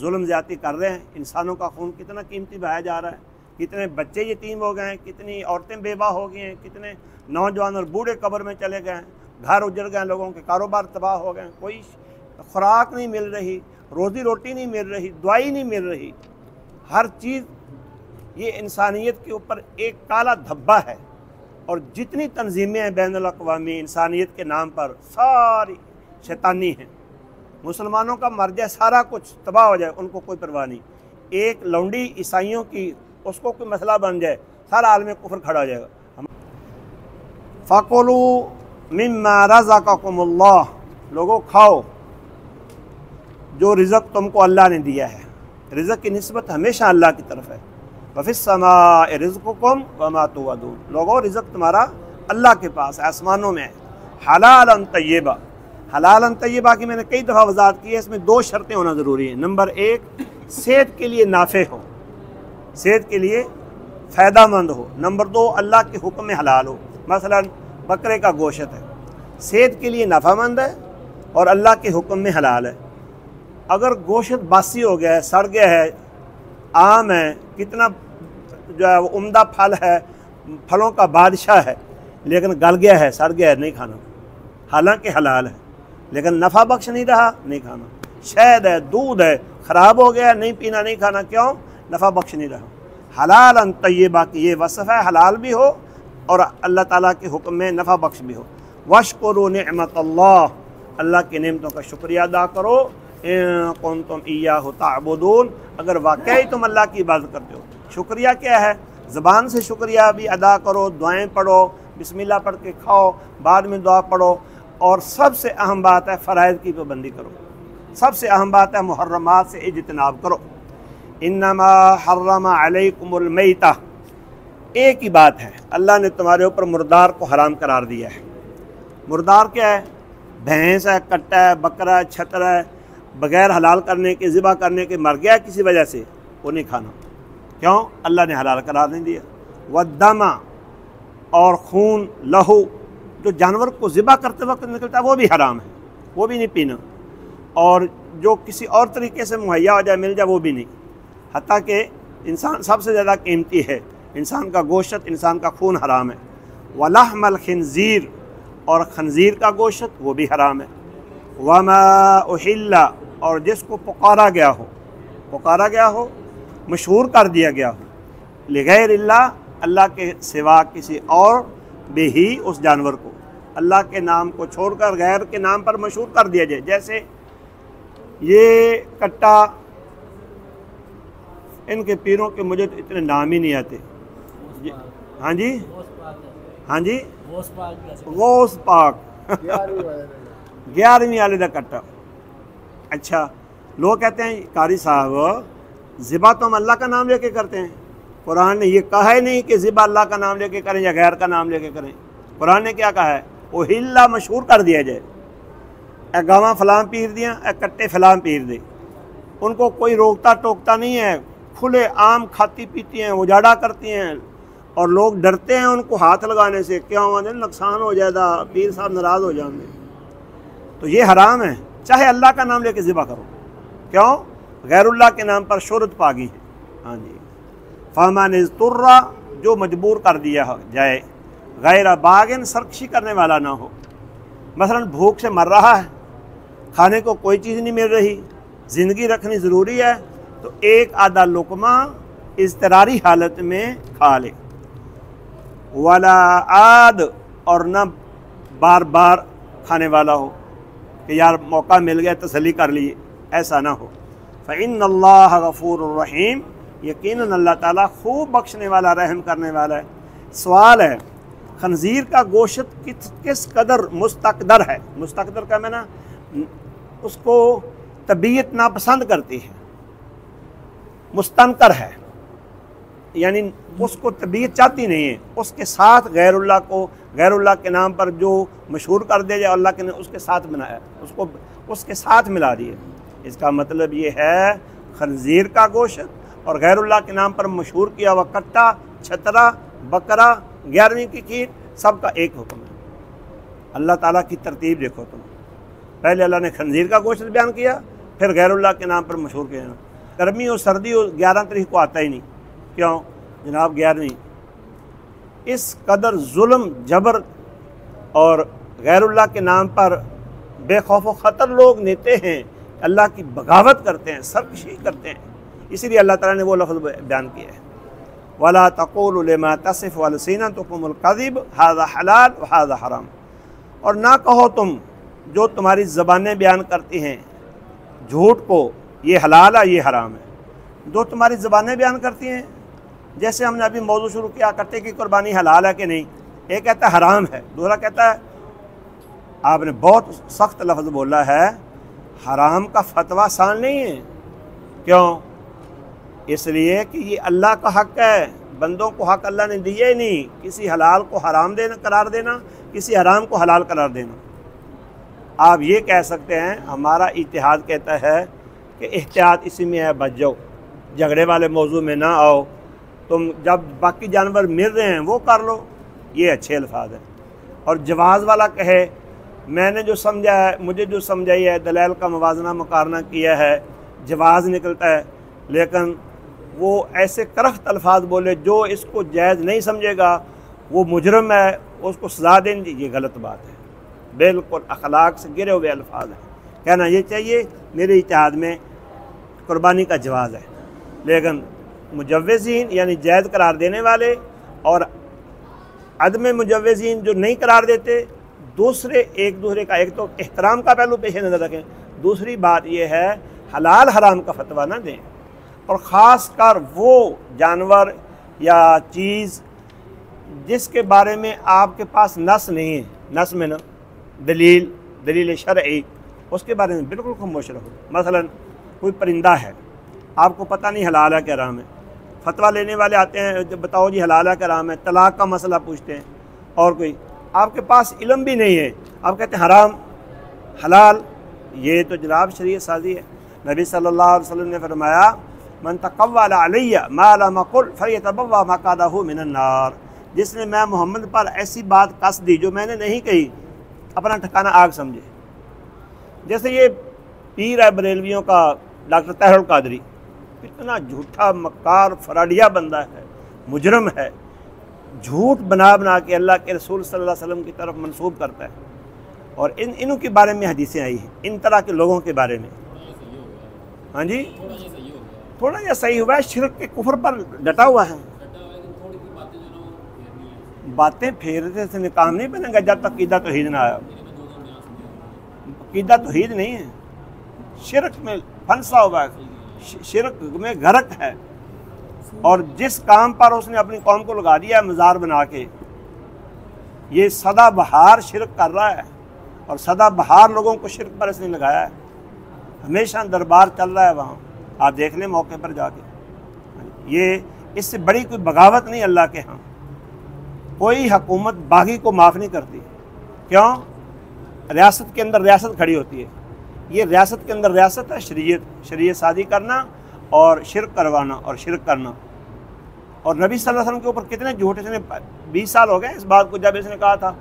ظلم زیادتی کر رہے ہیں. انسانوں کا خون کتنا قیمتی بہایا جا رہا ہے, کتنے بچے یتیم ہو گئے ہیں, کتنی عورتیں بیوہ ہو گئی ہیں, کتنے نوجوان اور بوڑھے قبر میں چلے گئے ہیں, گھر اجڑ گئے ہیں, لوگوں کے کاروبار تباہ ہو گئے ہیں, کوئی خوراک نہیں مل رہی, روزی روٹی نہیں مل رہی, دوائی نہیں مل رہی, ہر چیز. یہ انسانیت کے اوپر ایک کالا دھبا ہے. اور جتنی تنظیمیں ہیں بین الاقوامی انسانیت کے نام پر, ساری شیطانی ہیں. مسلمانوں کا مر جائے, سارا کچھ تباہ ہو جائے, ان کو کوئی پرواہ نہیں. ایک لونڈی عیسائیوں کی, اس کو کوئی مسئلہ بن جائے, سارا عالم کفر کھڑا ہو جائے گا. فَقُلُوا مِمَّا رَزَقَكُمُ اللَّهُ, لوگوں کھاؤ جو رزق تم کو اللہ نے دیا ہے. رزق کی نسبت ہمیشہ اللہ کی طرف ہے. وَفِي السَّمَاءِ رِزْقُكُمْ وَمَا تُوعَدُونَ, لوگوں رزق تمہارا اللہ کے پاس ہے, آسمانوں میں ہے. حلالًا طیبہ, حلالًا طیبہ کی میں نے کئی دفعہ وضاحت کی ہے, اس میں 2 شرطیں ہونا ضروری ہیں. نمبر 1, صحت کے لیے نافع ہو, صحت کے لیے فائدہ مند ہو. نمبر 2, اللہ کے حکم میں حلال ہو. مثلا بکرے کا گوشت ہے, صحت کے لیے نفع مند ہے اور اللہ کے حکم میں حلال ہے. اگر گوشت باسی ہو گیا ہے, سڑ گیا ہے, عام ہے, کتنا جو ہے وہ عمدہ پھل ہے, پھلوں کا بادشاہ ہے, لیکن گل گیا ہے, سڑ گیا ہے, نہیں کھانا. حالانکہ حلال ہے لیکن نفع بخش نہیں رہا, نہیں کھانا. شہد ہے, دودھ ہے, خراب ہو گیا, نہیں پینا, نہیں کھانا. کیوں؟ نفع بخش نہیں رہا. حلالًا طیبہ کی یہ وصف ہے, حلال بھی ہو اور اللہ تعالیٰ کے حکم میں نفع بخش بھی ہو. واشکروا نعمت اللہ, اللہ کی نعمتوں کا شکریہ ادا کرو. ان کنتم ایاہ تعبدون, اگر واقعی تم اللہ کی عبادت کرتے ہو. شکریہ کیا ہے؟ زبان سے شکریہ بھی ادا کرو, دعائیں پڑھو, بسم اللہ پڑھ کے کھاؤ, بعد میں دعا پڑھو. اور سب سے اہم بات ہے فرائض کی پابندی کرو. سب سے اہم بات ہے محرمات سے اجتناب کرو. انما حرم علیکم المیتہ, ایک ہی بات ہے, اللہ نے تمہارے اوپر مردار کو حرام قرار دیا ہے. مردار کیا ہے؟ بھینس ہے, کٹا ہے, بکرا ہے, چھتر ہے, بغیر حلال کرنے کے, ذبح کرنے کے مر گیا کسی وجہ سے, وہ نہیں کھانا. کیوں؟ اللہ نے حلال قرار نہیں دیا. والدم, اور خون, لہو, جو جانور کو ذبح کرتے وقت نکلتا ہے وہ بھی حرام ہے, وہ بھی نہیں پینا. اور جو کسی اور طریقے سے مہیا ہو جائے, مل جائے, وہ بھی نہیں. حتیٰ کہ انسان سب سے زیادہ قیمتی ہے, انسان کا گوشت, انسان کا خون حرام ہے. وَلَحْمَ الْخِنْزِيرِ, اور خنزیر کا گوشت وہ بھی حرام ہے. وَمَا أُحِلَّ, اور جس کو پکارا گیا ہو, پکارا گیا ہو, مشہور کر دیا گیا ہو, لغیر اللہ, اللہ کے سوا کسی اور بھی ہی اس جانور کو, اللہ کے نام کو چھوڑ کر غیر کے نام پر مشہور کر دیا جائے. جیسے یہ کٹا, ان کے پیروں کے مجھے تو اتنے نام ہی نہیں آتے. ہاں جی, ہاں جی, غوث پاک, 11ویں والے کا کٹا. اچھا, لوگ کہتے ہیں قاری صاحب ذبح تو ہم اللہ کا نام لے کے کرتے ہیں, قرآن نے یہ کہا ہی نہیں کہ ذبح اللہ کا نام لے کے کریں یا غیر کا نام لے کے کریں. قرآن نے کیا کہا ہے؟ اوہلا, مشہور کر دیا جائے. اے گاواں فلاں پیر دیاں, اے کٹے فلاں پیر دے. ان کو کوئی روکتا ٹوکتا نہیں ہے, کھلے عام کھاتی پیتی ہیں, اجاڑا کرتی ہیں, اور لوگ ڈرتے ہیں ان کو ہاتھ لگانے سے, کیوں ہوا نقصان ہو جائے گا, پیر صاحب ناراض ہو جائیں گے. تو یہ حرام ہے, چاہے اللہ کا نام لے کے ذبح کرو. کیوں؟ غیر اللہ کے نام پر شہرت پا گئی ہے. ہاں جی. فَمَنِ اضْطُرَّ, جو مجبور کر دیا جائے, غیر باغن, سرکشی کرنے والا نہ ہو. مثلا بھوک سے مر رہا ہے, کھانے کو کوئی چیز نہیں مل رہی, زندگی رکھنی ضروری ہے, تو ایک آدھا لقمہ اضطراری حالت میں کھا لے. ولا عاد, اور نہ بار بار کھانے والا ہو کہ یار موقع مل گیا تسلی کر لیے, ایسا نہ ہو. فإن اللہ غفور الرحیم, یقیناً اللہ تعالیٰ خوب بخشنے والا, رحم کرنے والا ہے. سوال ہے, خنزیر کا گوشت کس قدر مستقدر ہے؟ مستقدر کا میں نا, اس کو طبیعت ناپسند کرتی ہے, مستنکر ہے, یعنی اس کو طبیعت چاہتی نہیں ہے. اس کے ساتھ غیر اللہ کو, غیر اللہ کے نام پر جو مشہور کر دیا جائے, اللہ کے نے اس کے ساتھ بنایا, اس کو اس کے ساتھ ملا دیے. اس کا مطلب یہ ہے خنزیر کا گوشت اور غیر اللہ کے نام پر مشہور کیا ہوا کٹا, چھترا, بکرا, 11ویں کی کھیر, سب کا ایک حکم ہے. اللہ تعالیٰ کی ترتیب دیکھو تم, پہلے اللہ نے خنزیر کا گوشت بیان کیا, پھر غیر اللہ کے نام پر مشہور کہنا. گرمی اور سردی اور 11 تاریخ کو آتا ہی نہیں. کیوں جناب 11؟ اس قدر ظلم جبر اور غیر اللہ کے نام پر بے خوف و خطر لوگ لیتے ہیں، اللہ کی بغاوت کرتے ہیں، سرکشی کرتے ہیں. اسی لیے اللہ تعالیٰ نے وہ لفظ بیان کیا ہے وَلَا تَقُولُوا لِمَا تَصِفُ أَلْسِنَتُكُمُ الْكَذِبَ هَذَا حَلَالٌ وَهَذَا حَرَامٌ. اور نہ کہو تم جو تمہاری زبانیں بیان کرتی ہیں جھوٹ کو، یہ حلال ہے یہ حرام ہے. جو تمہاری زبانیں بیان کرتی ہیں، جیسے ہم نے ابھی موضوع شروع کیا کرتے کہ قربانی حلال ہے کہ نہیں، ایک کہتا ہے حرام ہے، دوسرا کہتا ہے. آپ نے بہت سخت لفظ بولا ہے، حرام کا فتویٰ آسان نہیں ہے. کیوں؟ اس لیے کہ یہ اللہ کا حق ہے، بندوں کو حق اللہ نے دیا ہی نہیں. کسی حلال کو حرام قرار دینا، کسی حرام کو حلال قرار دینا. آپ یہ کہہ سکتے ہیں ہمارا اتحاد کہتا ہے کہ احتیاط اسی میں ہے، بچ جاؤ، جھگڑے والے موضوع میں نہ آؤ، تم جب باقی جانور مر رہے ہیں وہ کر لو. یہ اچھے الفاظ ہیں. اور جواز والا کہے میں نے جو سمجھا ہے، مجھے جو سمجھائی ہے، دلائل کا موازنہ مقارنہ کیا ہے، جواز نکلتا ہے، لیکن وہ ایسے کرخت الفاظ بولے جو اس کو جائز نہیں سمجھے گا وہ مجرم ہے، اس کو سزا دیں گے. یہ غلط بات ہے، بالکل اخلاق سے گرے ہوئے الفاظ ہیں. کہنا یہ چاہیے میرے اتحاد میں قربانی کا جواز ہے، لیکن مجوزین یعنی جائز قرار دینے والے اور عدم مجوزین جو نہیں قرار دیتے، دوسرے ایک دوسرے کا، ایک تو احترام کا پہلو پیش نظر رکھیں، دوسری بات یہ ہے حلال حرام کا فتویٰ نہ دیں. اور خاص کر وہ جانور یا چیز جس کے بارے میں آپ کے پاس نص نہیں ہے، نص میں نا دلیل شرعی، اس کے بارے میں بالکل خاموش رہو. مثلا کوئی پرندہ ہے، آپ کو پتہ نہیں حلال ہے کہ حرام ہے، فتویٰ لینے والے آتے ہیں جب بتاؤ جی حلال ہے کہ حرام ہے، طلاق کا مسئلہ پوچھتے ہیں، اور کوئی آپ کے پاس علم بھی نہیں ہے، آپ کہتے ہیں حرام حلال. یہ تو جناب شریعت سازی ہے. نبی صلی اللہ علیہ وسلم نے فرمایا من تقول علی ما لم اقل فلیتبوأ مقعدہ من النار. جس نے میں محمد پر ایسی بات کس دی جو میں نے نہیں کہی، اپنا ٹھکانہ آگ سمجھے. جیسے یہ پیر ہے بریلویوں کا ڈاکٹر طاہر القادری، اتنا جھوٹا مکار فراڈیا بندہ ہے، مجرم ہے، جھوٹ بنا کے اللہ کے رسول صلی اللہ علیہ وسلم کی طرف منسوب کرتا ہے. اور انہوں کے بارے میں حدیثیں آئی ہیں، ان طرح کے لوگوں کے بارے میں. ہاں جی تھوڑا یہ صحیح ہوا ہے، شرک کے کفر پر ڈٹا ہوا ہے. باتیں پھیرتے سے کام نہیں بنے گا جب تک عقیدہ توحید نہ آیا. عقیدہ توحید نہیں ہے، شرک میں پھنسا ہوا ہے، شرک میں غرق ہے. اور جس کام پر اس نے اپنی قوم کو لگا دیا ہے مزار بنا کے، یہ سدا بہار شرک کر رہا ہے، اور سدا بہار لوگوں کو شرک پر اس نے لگایا ہے. ہمیشہ دربار چل رہا ہے وہاں، آپ دیکھ لیں موقع پر جا کے. یہ اس سے بڑی کوئی بغاوت نہیں اللہ کے ہاں. کوئی حکومت باغی کو معاف نہیں کرتی. کیوں؟ ریاست کے اندر ریاست کھڑی ہوتی ہے. یہ ریاست کے اندر ریاست ہے، شریعت سازی کرنا اور شرک کروانا اور شرک کرنا. اور نبی صلی اللہ علیہ وسلم کے اوپر کتنے جھوٹ، اس نے 20 سال ہو گئے اس بات کو جب اس نے کہا تھا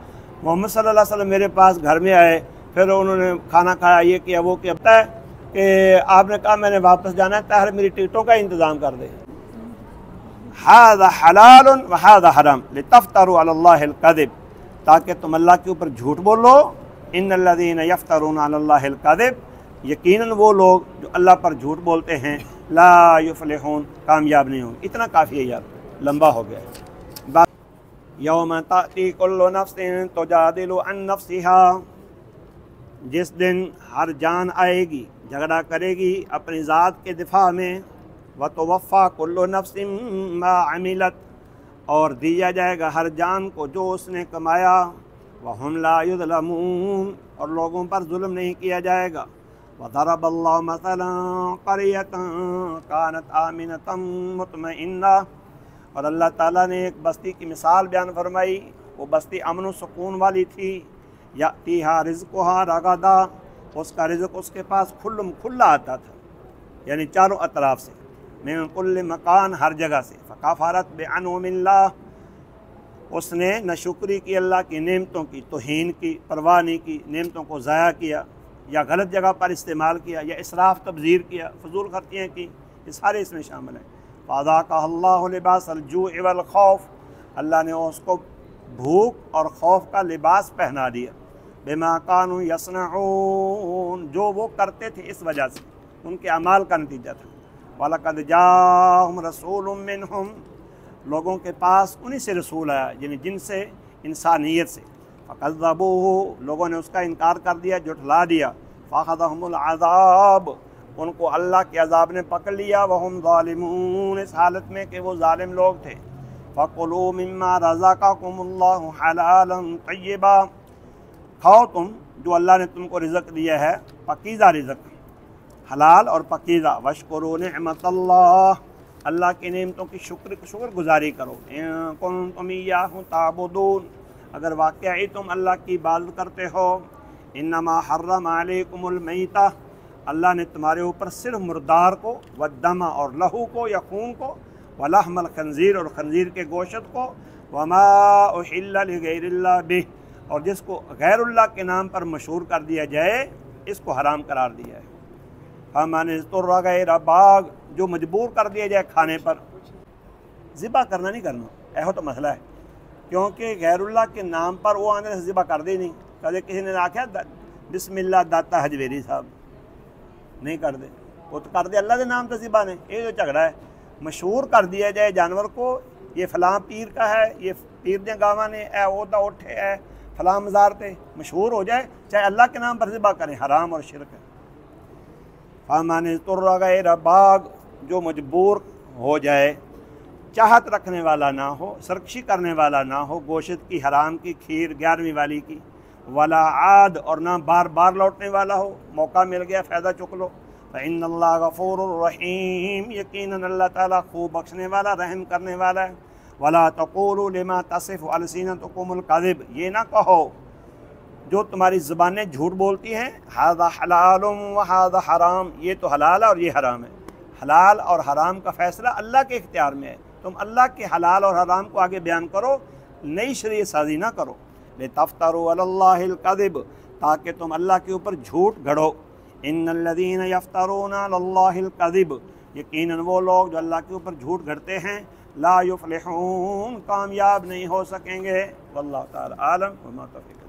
محمد صلی اللہ علیہ وسلم میرے پاس گھر میں آئے، پھر انہوں نے کھانا کھایا، یہ کیا وہ کیا. پتہ ہے کہ آپ نے کہا میں نے واپس جانا ہے، طاہر میری ٹکٹوں کا انتظام کر دے. ھذا حلال وھذا حرام لتفتروا علی اللہ الکذب، تاکہ تم اللہ کے اوپر جھوٹ بولو. ان الذین یفترون علی اللہ الکذب، یقیناً وہ لوگ جو اللہ پر جھوٹ بولتے ہیں، لا یفلحون، کامیاب نہیں ہوں. اتنا کافی ہے یار، لمبا ہو گیا. یوم تأتی کل نفس تجادل عن نفسها، جس دن ہر جان آئے گی جھگڑا کرے گی اپنی ذات کے دفاع میں. وتوفی کل نفس ما عملت، اور دیا جائے گا ہر جان کو جو اس نے کمایا. وہم لا یظلمون، اور لوگوں پر ظلم نہیں کیا جائے گا. وضرب اللہ مثلا قریۃ کانت آمنۃ مطمئنہ، اور اللہ تعالیٰ نے ایک بستی کی مثال بیان فرمائی. وہ بستی امن و سکون والی تھی. یأتیہا رزقہا رغدا، اس کا رزق اس کے پاس کھلا آتا تھا، یعنی چاروں اطراف سے، من کل مکان، ہر جگہ سے. فکفرت بانعم اللہ، اس نے نہ شکری کی اللہ کی نعمتوں کی، توہین کی، پرواہ نہیں کی، نعمتوں کو ضائع کیا. یا غلط جگہ پر استعمال کیا یا اسراف تبذیر کیا، فضول خرچیاں کی، یہ سارے اس میں شامل ہیں۔ فَأَذَاقَهَا اللَّهُ لِبَاسَ الْجُوعِ وَالْخَوْفِ، اللہ نے اس کو بھوک اور خوف کا لباس پہنا دیا، بِمَا كَانُوا يَصْنَعُونَ، جو وہ کرتے تھے اس وجہ سے، ان کے اعمال کا نتیجہ تھا۔ وَلَقَدْ جَاءَهُمْ رَسُولٌ مِّنْهُمْ، لوگوں کے پاس انہی سے رسول آیا، یعنی جن سے انسانیت سے، فَكَذَّبُوهُ، لوگوں نے اس کا انکار کر دیا، جھٹلا دیا، فَأَخَذَهُمُ الْعَذَابُ، ان کو اللہ کے عذاب نے پکڑ لیا، وَهُمْ ظَالِمُونَ، اس حالت میں کہ وہ ظالم لوگ تھے۔ فَكُلُوا مِمَّا رَزَقَكُمُ اللَّهُ حَلَالًا طَيِّبًا، کھاؤ تم جو اللہ نے تم کو رزق دیا ہے، پاکیزہ رزق، حلال اور پاکیزہ، وَاشْكُرُوا نِعْمَةَ اللَّهِ، اللہ کی نعمتوں کی شکر گزاری کرو، إِن كُنتُمْ إِيَّاهُ تَعْبُدُونَ، اگر واقعی تم اللہ کی عبادت کرتے ہو۔ انما حرم علیکم المیتہ، اللہ نے تمہارے اوپر صرف مردار کو، والدم اور لہو کو یا خون کو، ولحم الخنزیر اور خنزیر کے گوشت کو، وما احل لغیر اللہ بہ، اور جس کو غیر اللہ کے نام پر مشہور کر دیا جائے اس کو حرام قرار دیا ہے۔ فمن اضطر غیر باغ، جو مجبور کر دیا جائے کھانے پر، ذبح کرنا نہیں کرنا، ایہو تو مسئلہ ہے، کیونکہ غیر اللہ کے نام پر وہ آنے سے ذبح کر دے نہیں، کبھی کسی نے آخیا بسم اللہ داتا حجویری صاحب، نہیں کر دے، وہ تو کر دے اللہ کے نام سے ذبح نے، یہ جو جھگڑا ہے۔ مشہور کر دیا جائے جانور کو، یہ فلاں پیر کا ہے، یہ پیر دیا گاواں نے اے وہ دا اٹھے ہے فلاں مزار تے، مشہور ہو جائے، چاہے اللہ کے نام پر ذبح کریں، حرام اور شرک ہے۔ فمن اضطر غیر باغ، جو مجبور ہو جائے، چاہت رکھنے والا نہ ہو، سرکشی کرنے والا نہ ہو، گوشت کی، حرام کی، کھیر 11ویں والی کی، ولا عاد، اور نہ بار بار لوٹنے والا ہو، موقع مل گیا فائدہ چک لو۔ فإن اللہ غفور الرحیم، یقیناً اللہ تعالیٰ خوب بخشنے والا، رحم کرنے والا ہے۔ ولا تقولوا لما تصف السنتکم الکذب، یہ نہ کہو جو تمہاری زبانیں جھوٹ بولتی ہیں، ھذا حلال وھذا حرام، یہ تو حلال ہے اور یہ حرام ہے۔ حلال اور حرام کا فیصلہ اللہ کے اختیار میں ہے، تم اللہ کے حلال اور حرام کو آگے بیان کرو، نئی شریعت سازی نہ کرو۔ لِتَفْتَرُوا عَلَى اللَّهِ الْكَذِبَ، تاکہ تم اللہ کے اوپر جھوٹ گھڑو۔ إِنَّ الَّذِينَ يَفْتَرُونَ عَلَى اللَّهِ الْكَذِبَ، یقیناً وہ لوگ جو اللہ کے اوپر جھوٹ گھڑتے ہیں، لا يفلحون، کامیاب نہیں ہو سکیں گے۔ واللہ تعالی عالم وما توفیق۔